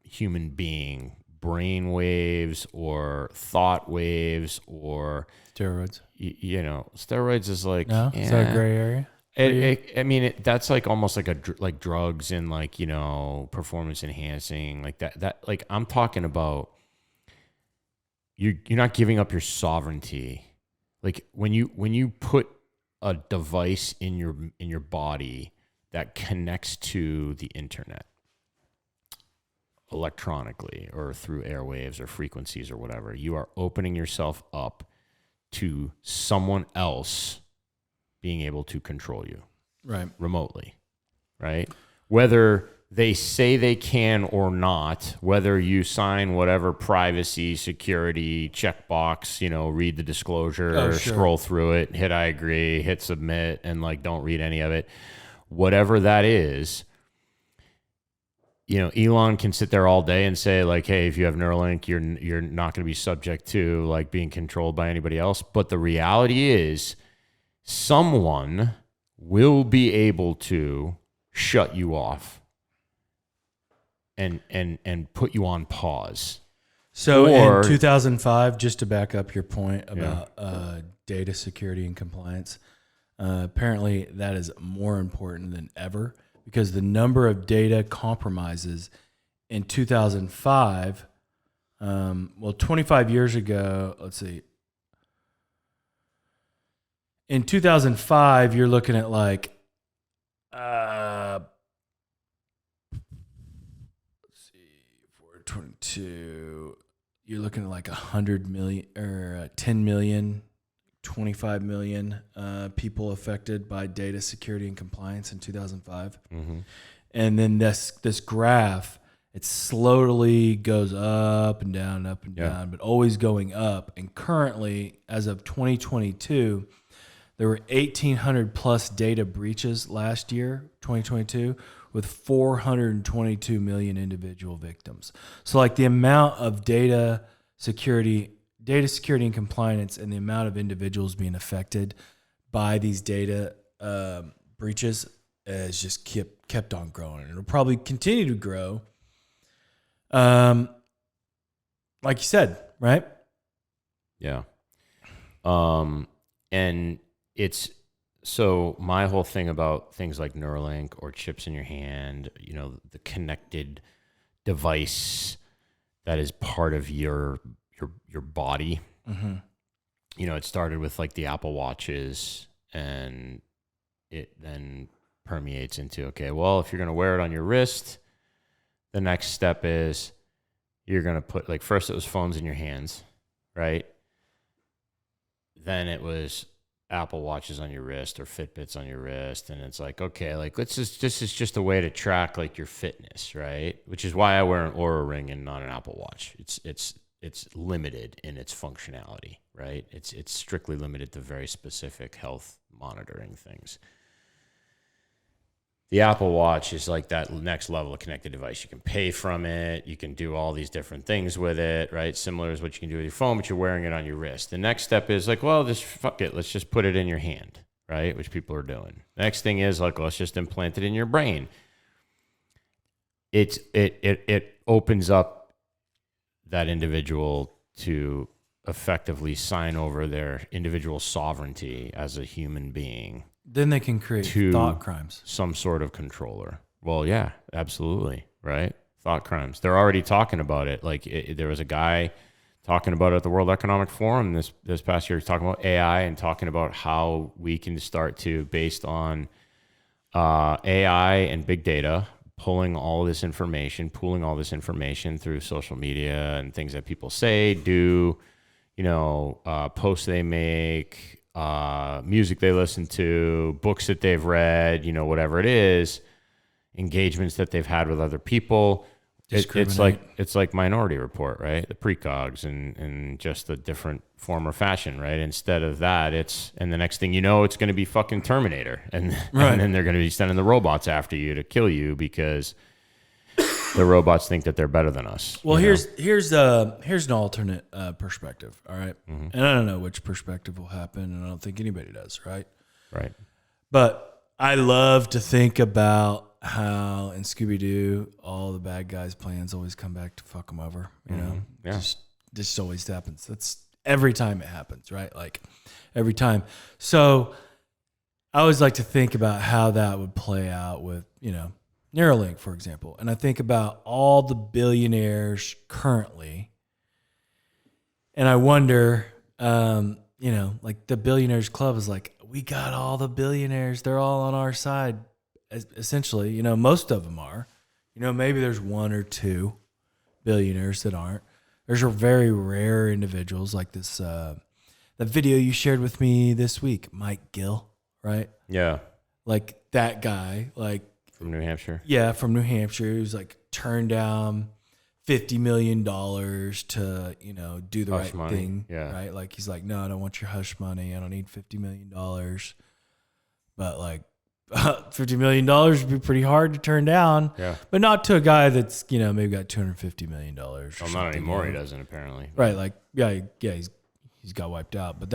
human being, brain waves or thought waves or Steroids. Steroids is like, No? Is that a gray area? That's like almost like like drugs and like, performance enhancing, like that, like I'm talking about, you're not giving up your sovereignty. Like when you put a device in your body that connects to the internet electronically or through airwaves or frequencies or whatever, you are opening yourself up to someone else being able to control you, Right. remotely, right? Whether they say they can or not, whether you sign whatever privacy, security checkbox, read the disclosure, scroll through it, hit I agree, hit submit, and like don't read any of it, whatever that is. Elon can sit there all day and say like, hey, if you have Neuralink, you're not going to be subject to like being controlled by anybody else. But the reality is someone will be able to shut you off and put you on pause. So in 2005, just to back up your point about data security and compliance, apparently that is more important than ever, because the number of data compromises in 2005, 25 years ago, let's see. In 2005, you're looking at like, let's see, 422, you're looking at like 100 million or 10 million, 25 million people affected by data security and compliance in 2005. Mm-hmm. And then this graph, it slowly goes up and down, but always going up. And currently, as of 2022, there were 1,800 plus data breaches last year, 2022, with 422 million individual victims. So like the amount of data security and compliance and the amount of individuals being affected by these data breaches has just kept on growing. It'll probably continue to grow. Like you said, right? Yeah. And it's, so my whole thing about things like Neuralink or chips in your hand, the connected device that is part of your body. Mm-hmm. It started with like the Apple Watches, and it then permeates into, okay, well, if you're going to wear it on your wrist, the next step is you're going to put, like, first it was phones in your hands, right? Then it was Apple Watches on your wrist or Fitbits on your wrist, and it's like, okay, like this is just a way to track like your fitness, right? Which is why I wear an Oura Ring and not an Apple Watch. It's limited in its functionality, right? It's strictly limited to very specific health monitoring things. The Apple Watch is like that next level of connected device. You can pay from it. You can do all these different things with it, right? Similar as what you can do with your phone, but you're wearing it on your wrist. The next step is like, well, just fuck it. Let's just put it in your hand, right? Which people are doing. The next thing is like, let's just implant it in your brain. It opens up that individual to effectively sign over their individual sovereignty as a human being. Then they can create thought crimes. Some sort of controller. Well, yeah, absolutely. Right? Thought crimes. They're already talking about it. Like there was a guy talking about it at the World Economic Forum this past year, talking about AI and talking about how we can start to, based on AI and big data, pooling all this information through social media and things that people say, do, posts they make, music they listen to, books that they've read, whatever it is, engagements that they've had with other people. It's like Minority Report, right? The precogs and just a different form or fashion, right? Instead of that, and the next thing you know, it's going to be fucking Terminator. And then they're going to be sending the robots after you to kill you because the robots think that they're better than us. Well, here's an alternate perspective, all right? Mm-hmm. And I don't know which perspective will happen, and I don't think anybody does, right? Right. But I love to think about how in Scooby-Doo, all the bad guys' plans always come back to fuck them over, you know? Yeah. Just always happens. That's every time it happens, right? Like every time. So I always like to think about how that would play out with, Neuralink, for example. And I think about all the billionaires currently, and I wonder, like the Billionaires Club is like, we got all the billionaires. They're all on our side, essentially. Most of them are. Maybe there's one or two billionaires that aren't. There's a very rare individuals like this, the video you shared with me this week, Mike Gill, right? Yeah. Like that guy, like, from New Hampshire. Yeah, from New Hampshire. He was like turned down $50 million to, do the right thing. Yeah. Right. Like he's like, no, I don't want your hush money. I don't need $50 million. But like $50 million would be pretty hard to turn down. Yeah. But not to a guy that's, maybe got $250 million. Well, not anymore. He doesn't apparently. Right. Like, yeah, he's got wiped out. But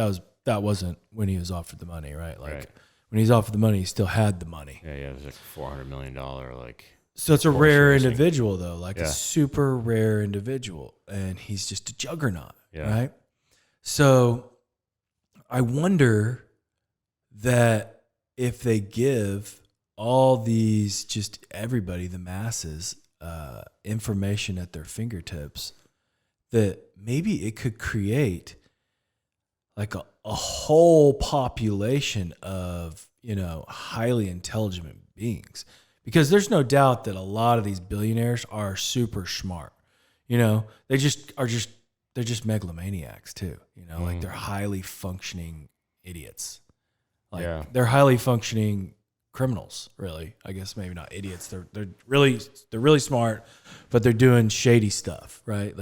that wasn't when he was offered the money. Right. Like. Right. When he's offered the money, he still had the money. Yeah, it was like $400 million, like. So it's a rare individual, though, like a super rare individual, and he's just a juggernaut, right? So I wonder that if they give all these, just everybody, the masses, information at their fingertips, that maybe it could create like a whole population of, highly intelligent beings. Because there's no doubt that a lot of these billionaires are super smart. They're just megalomaniacs too. Like they're highly functioning idiots. Like they're highly functioning criminals, really. I guess maybe not idiots. They're really smart, but they're doing shady stuff, right?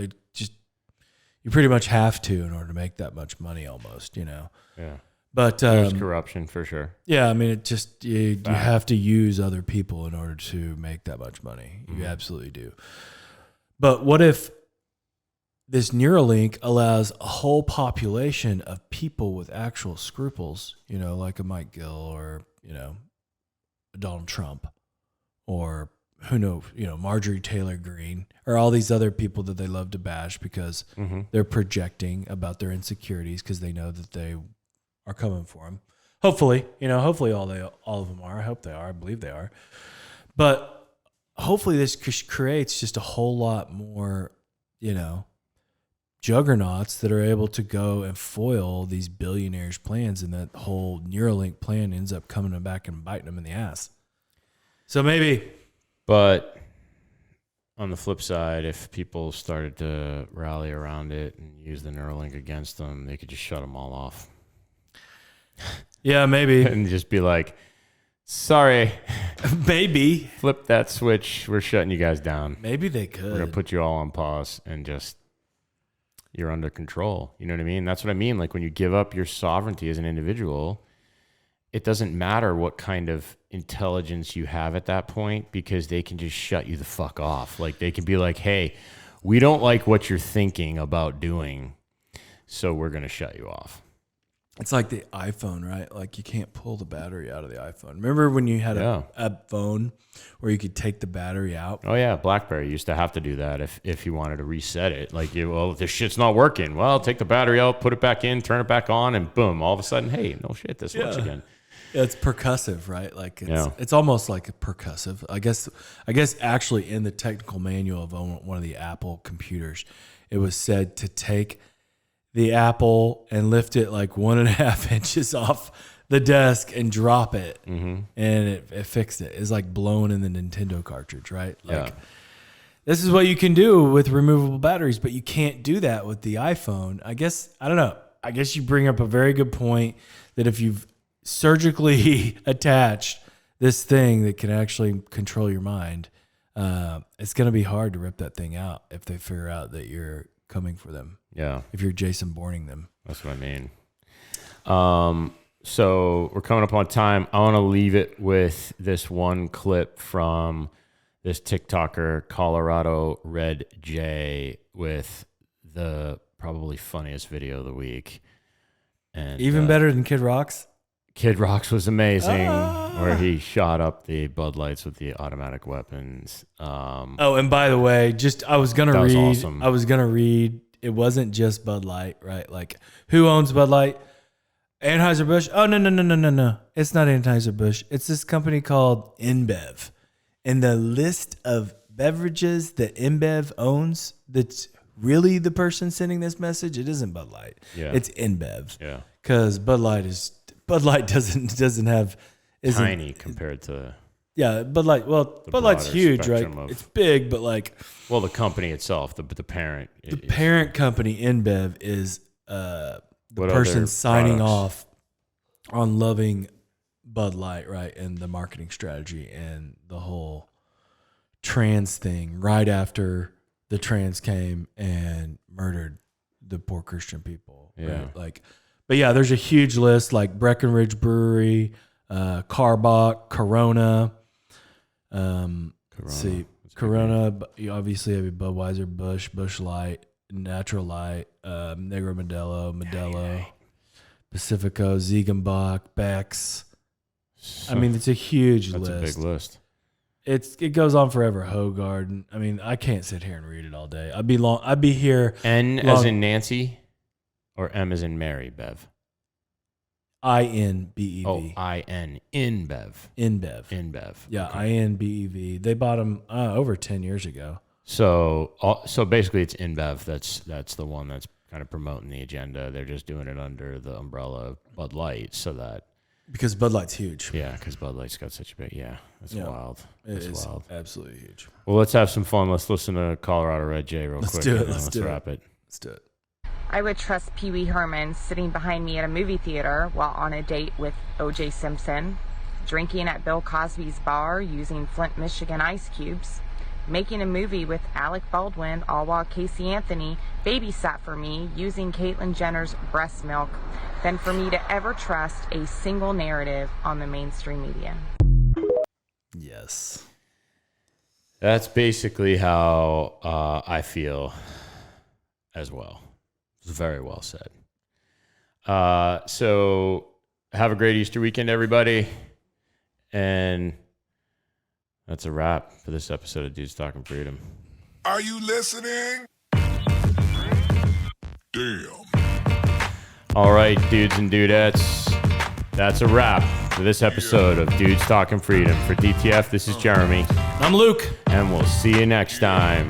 You pretty much have to in order to make that much money almost, Yeah. But there's corruption for sure. Yeah, I mean, it just you have to use other people in order to make that much money. You absolutely do. But what if this Neuralink allows a whole population of people with actual scruples, like a Mike Gill or, a Donald Trump or who knows, Marjorie Taylor Greene or all these other people that they love to bash because they're projecting about their insecurities because they know that they are coming for them. Hopefully, all of them are. I hope they are. I believe they are. But hopefully this creates just a whole lot more, juggernauts that are able to go and foil these billionaires' plans, and that whole Neuralink plan ends up coming back and biting them in the ass. So maybe. But on the flip side, if people started to rally around it and use the Neuralink against them, they could just shut them all off. Yeah, maybe. And just be like, sorry, Maybe. flip that switch. We're shutting you guys down. Maybe they We're going to could. put you all on pause and just, you're under control. You know what I mean? That's what I mean. Like when you give up your sovereignty as an individual, it doesn't matter what kind of intelligence you have at that point, because they can just shut you the fuck off. Like they can be like, hey, we don't like what you're thinking about doing, so we're going to shut you off. It's like the iPhone, right? Like you can't pull the battery out of the iPhone. Remember when you had a phone where you could take the battery out? Oh yeah, BlackBerry used to have to do that if you wanted to reset it. Like, well, if this shit's not working, well, take the battery out, put it back in, turn it back on, and boom, all of a sudden, hey, no shit, this works again. Yeah, it's percussive, right? Like it's almost like a percussive. I guess actually in the technical manual of one of the Apple computers, it was said to take the apple and lift it like 1.5 inches off the desk and drop it, and it fixed it. It's like blowing in the Nintendo cartridge, right? Like this is what you can do with removable batteries, but you can't do that with the iPhone. I don't know. I guess you bring up a very good point that if you've surgically attached this thing that can actually control your mind, it's going to be hard to rip that thing out if they figure out that you're coming for them. Yeah. If you're Jason Bourning them. That's what I mean. So we're coming up on time. I want to leave it with this one clip from this TikToker, Colorado Red J, with the probably funniest video of the week. And even better than Kid Rock's? Kid Rock's was amazing, where he shot up the Bud Lights with the automatic weapons. And by the way, I was gonna read. Awesome. I was gonna read. It wasn't just Bud Light, right? Like, who owns Bud Light? Anheuser-Busch? Oh no! It's not Anheuser-Busch. It's this company called InBev, and the list of beverages that InBev owns. That's really the person sending this message. It isn't Bud Light. Yeah. It's InBev. Yeah. Because Bud Light doesn't have Tiny compared to Bud Light. Well, Bud Light's huge, right? It's big, but like the company itself, the parent. The parent company InBev is the what person signing products? off on loving Bud Light, right? And the marketing strategy and the whole trans thing right after the trans came and murdered the poor Christian people. Yeah. Right? Like, but yeah, there's a huge list like Breckenridge Brewery, Carbach, Corona. Let's see, Corona. You obviously have Budweiser, Busch Light, Natural Light, Negro Modelo, Pacifico, Ziegenbach, Beck's. I mean, it's a huge list. That's a big list. It goes on forever. Hoegaarden. I mean, I can't sit here and read it all day. I'd be here. N as in Nancy, or M as in Mary, Bev. INBEV. Oh, IN InBev. InBev. Yeah, okay. INBEV. They bought them over 10 years ago. So basically, it's InBev. That's the one that's kind of promoting the agenda. They're just doing it under the umbrella of Bud Light, so that because Bud Light's huge. Yeah, because Bud Light's got such a big. Yeah, that's wild. It's wild. Absolutely huge. Well, let's have some fun. Let's listen to Colorado Red J real quick. Let's do it. Let's wrap it. Let's do it. I would trust Pee Wee Herman sitting behind me at a movie theater while on a date with O.J. Simpson, drinking at Bill Cosby's bar using Flint, Michigan ice cubes, making a movie with Alec Baldwin all while Casey Anthony babysat for me using Caitlyn Jenner's breast milk, than for me to ever trust a single narrative on the mainstream media. Yes. That's basically how I feel as well. It's very well said. So have a great Easter weekend, everybody. And that's a wrap for this episode of Dudes Talking Freedom. Are you listening? Damn. All right, dudes and dudettes. That's a wrap for this episode of Dudes Talking Freedom. For DTF, this is Jeremy. I'm Luke. And we'll see you next time.